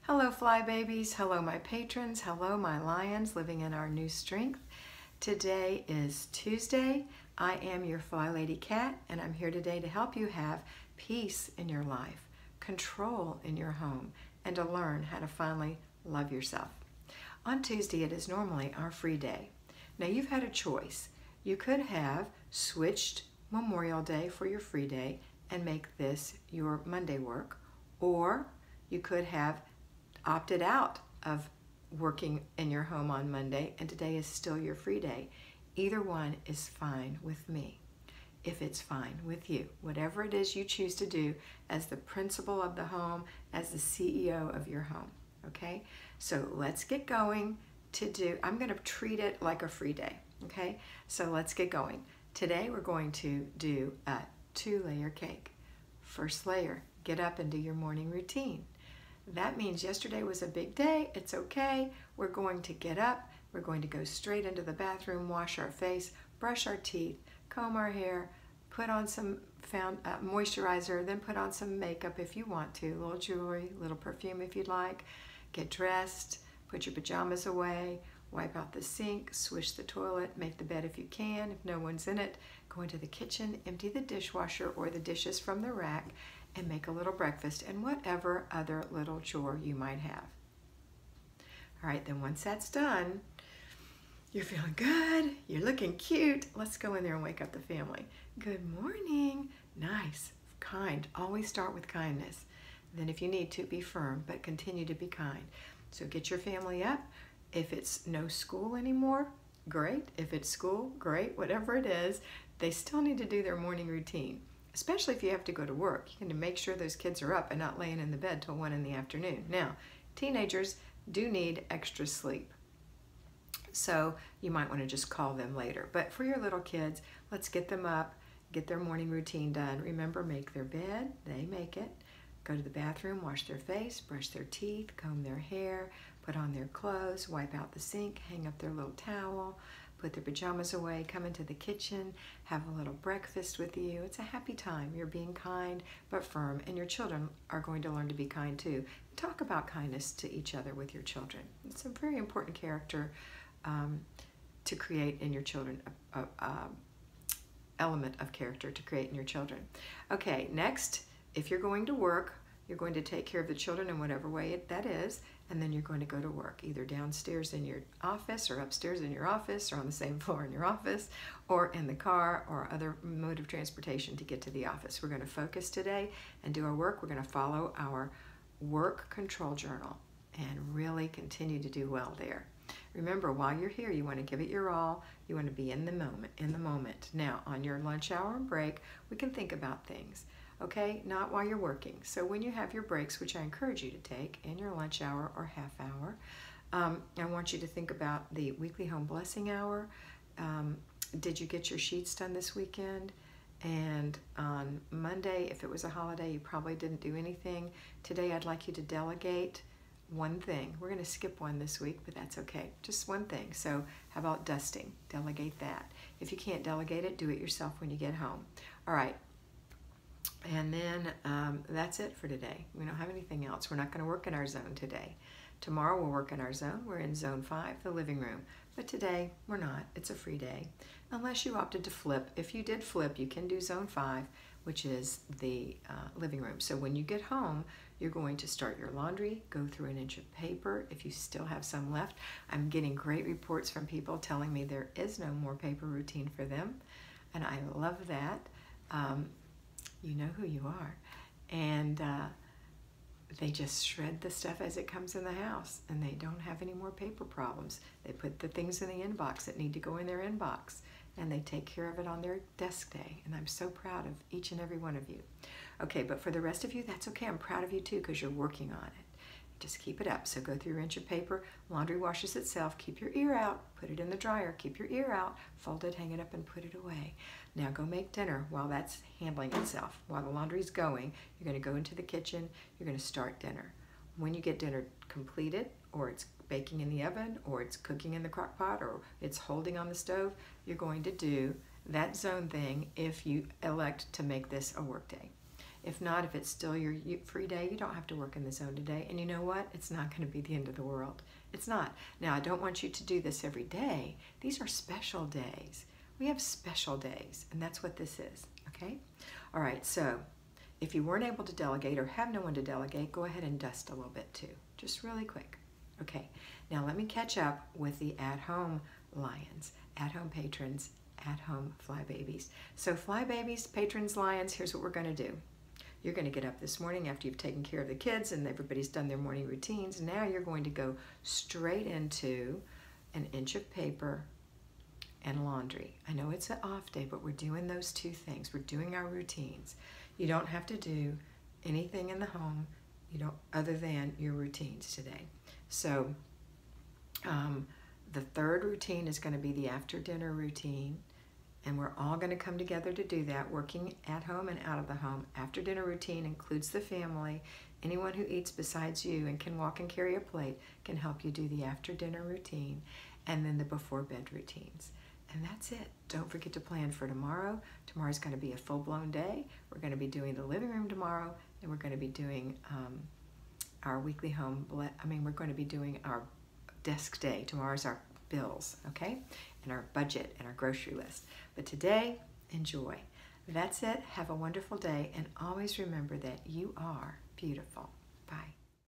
Hello fly babies, hello my patrons, hello my lions living in our new strength. Today is Tuesday. I am your FlyLady Kat and I'm here today to help you have peace in your life, control in your home, and to learn how to finally love yourself. On Tuesday it is normally our free day. Now you've had a choice. You could have switched Memorial Day for your free day and make this your Monday work, or you could have opted out of working in your home on Monday and today is still your free day. Either one is fine with me. If it's fine with you, whatever it is you choose to do as the principal of the home, as the CEO of your home, okay? So let's get going I'm gonna treat it like a free day, okay? So let's get going. Today we're going to do a 2-layer cake. First layer, get up and do your morning routine. That means yesterday was a big day. It's okay. We're going to get up. We're going to go straight into the bathroom, wash our face, brush our teeth, comb our hair, put on some moisturizer, then put on some makeup if you want to, a little jewelry, a little perfume if you'd like, get dressed, put your pajamas away, wipe out the sink, swish the toilet, make the bed if you can, if no one's in it, go into the kitchen, empty the dishwasher or the dishes from the rack, and make a little breakfast and whatever other little chore you might have. All right, then once that's done, you're feeling good, you're looking cute. Let's go in there and wake up the family. Good morning. Nice, kind. Always start with kindness. Then if you need to, be firm, but continue to be kind. So get your family up. If it's no school anymore, great. If it's school, great. Whatever it is, they still need to do their morning routine, especially if you have to go to work. You need to make sure those kids are up and not laying in the bed till 1 in the afternoon. Now, teenagers do need extra sleep, so you might want to just call them later. But for your little kids, let's get them up, get their morning routine done. Remember, make their bed, they make it. Go to the bathroom, wash their face, brush their teeth, comb their hair, put on their clothes, wipe out the sink, hang up their little towel, put their pajamas away, come into the kitchen, have a little breakfast with you. It's a happy time. You're being kind but firm, and your children are going to learn to be kind too. Talk about kindness to each other with your children. It's a very important character to create in your children, element of character to create in your children. Okay, next, if you're going to work, you're going to take care of the children in whatever way that is, and then you're going to go to work, either downstairs in your office or upstairs in your office or on the same floor in your office or in the car or other mode of transportation to get to the office. We're going to focus today and do our work. We're going to follow our work control journal and really continue to do well there. Remember, while you're here, you want to give it your all. You want to be in the moment. Now, on your lunch hour and break, we can think about things. Okay, not while you're working. So when you have your breaks, which I encourage you to take in your lunch hour or half hour, I want you to think about the weekly home blessing hour. Did you get your sheets done this weekend? And on Monday, if it was a holiday, you probably didn't do anything. Today, I'd like you to delegate one thing. We're going to skip one this week, but that's okay. Just one thing. So how about dusting? Delegate that. If you can't delegate it, do it yourself when you get home. All right. And then that's it for today. We don't have anything else. We're not going to work in our zone today. Tomorrow we'll work in our zone. We're in zone 5, the living room. But today we're not. It's a free day. Unless you opted to flip. If you did flip, you can do zone 5, which is the living room. So when you get home, you're going to start your laundry, go through an inch of paper if you still have some left. I'm getting great reports from people telling me there is no more paper routine for them. And I love that. You know who you are. And they just shred the stuff as it comes in the house, and they don't have any more paper problems. They put the things in the inbox that need to go in their inbox, and they take care of it on their desk day. And I'm so proud of each and every one of you. Okay, but for the rest of you, that's okay. I'm proud of you too, because you're working on it. Just keep it up. So go through your inch of paper. Laundry washes itself. Keep your ear out. Put it in the dryer. Keep your ear out. Fold it, hang it up, and put it away. Now go make dinner while that's handling itself. While the laundry's going, you're going to go into the kitchen. You're going to start dinner. When you get dinner completed, or it's baking in the oven, or it's cooking in the crock pot, or it's holding on the stove, you're going to do that zone thing if you elect to make this a work day. If not, if it's still your free day, you don't have to work in the zone today. And you know what? It's not going to be the end of the world. It's not. Now, I don't want you to do this every day. These are special days. We have special days, and that's what this is, okay? All right, so if you weren't able to delegate or have no one to delegate, go ahead and dust a little bit too, just really quick. Okay, now let me catch up with the at-home lions, at-home patrons, at-home fly babies. So fly babies, patrons, lions, here's what we're going to do. You're going to get up this morning after you've taken care of the kids and everybody's done their morning routines. Now you're going to go straight into an inch of paper and laundry. I know it's an off day, but we're doing those two things. We're doing our routines. You don't have to do anything in the home other than your routines today. So the third routine is going to be the after dinner routine, and we're all going to come together to do that, working at home and out of the home. After dinner routine includes the family. Anyone who eats besides you and can walk and carry a plate can help you do the after dinner routine, and then the before bed routines. And that's it. Don't forget to plan for tomorrow. Tomorrow's going to be a full-blown day. We're going to be doing the living room tomorrow, and we're going to be doing our weekly home, we're going to be doing our desk day. Tomorrow's our bills, okay? And our budget and our grocery list. But today, enjoy. That's it. Have a wonderful day, and always remember that you are beautiful. Bye.